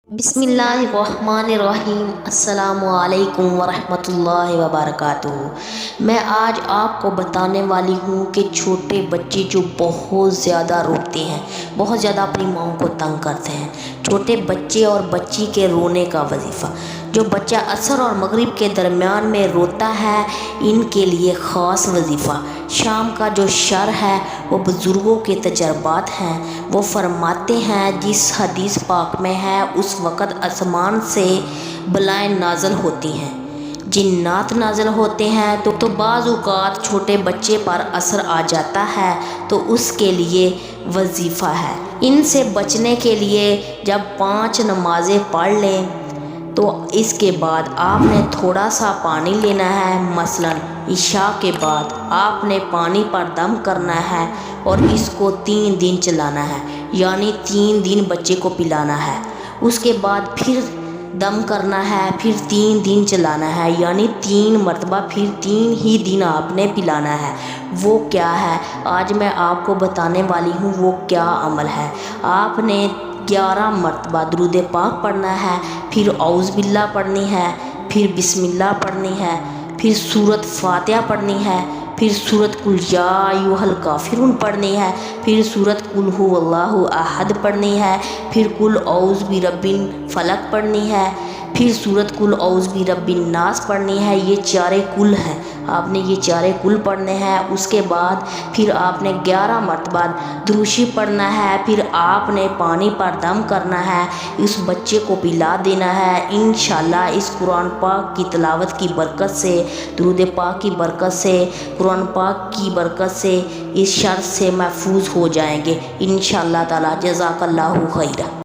بسم اللہ الرحمن الرحیم۔ السلام علیکم ورحمۃ اللہ وبرکاتہ۔ میں آج آپ کو بتانے والی ہوں کہ چھوٹے بچے جو بہت زیادہ روتے ہیں، بہت زیادہ اپنی ماں کو تنگ کرتے ہیں، چھوٹے بچے اور بچی کے رونے کا وظیفہ۔ جو بچہ عصر اور مغرب کے درمیان میں روتا ہے، ان کے لیے خاص وظیفہ۔ شام کا جو شر ہے وہ بزرگوں کے تجربات ہیں۔ وہ فرماتے ہیں جس حدیث پاک میں ہے، اس وقت آسمان سے بلائیں نازل ہوتی ہیں، جنات نازل ہوتے ہیں، تو بعض اوقات چھوٹے بچے پر اثر آ جاتا ہے، تو اس کے لیے وظیفہ ہے۔ ان سے بچنے کے لیے جب 5 نمازیں پڑھ لیں تو اس کے بعد آپ نے تھوڑا سا پانی لینا ہے۔ مثلاً عشاء کے بعد آپ نے پانی پر دم کرنا ہے اور اس کو 3 دن چلانا ہے، یعنی 3 دن بچے کو پلانا ہے۔ اس کے بعد پھر دم کرنا ہے، پھر 3 دن چلانا ہے، یعنی 3 مرتبہ، پھر 3 ہی دن آپ نے پلانا ہے۔ وہ کیا ہے آج میں آپ کو بتانے والی ہوں، وہ کیا عمل ہے۔ آپ نے 11 مرتبہ درود پاک پڑھنا ہے، پھر اعوذ باللہ پڑھنی ہے، پھر بسم اللہ پڑھنی ہے، پھر سورۃ فاتحہ پڑھنی ہے، پھر سورۃ قل یا ایھا الکافرون پڑھنی ہے، پھر سورۃ قل ھو اللہ احد پڑھنی ہے، پھر قل اعوذ برب الفلق پڑھنی ہے، پھر سورۃ قل اعوذ برب الناس پڑھنی ہے۔ یہ 4 کل ہیں، آپ نے یہ 4 کل پڑھنے ہیں۔ اس کے بعد پھر آپ نے 11 مرتبہ درود شریف پڑھنا ہے، پھر آپ نے پانی پر دم کرنا ہے، اس بچے کو پلا دینا ہے۔ انشاءاللہ اس قرآن پاک کی تلاوت کی برکت سے، درود پاک کی برکت سے، قرآن پاک کی برکت سے اس شر سے محفوظ ہو جائیں گے انشاءاللہ تعالی۔ جزاک اللہ خیرہ۔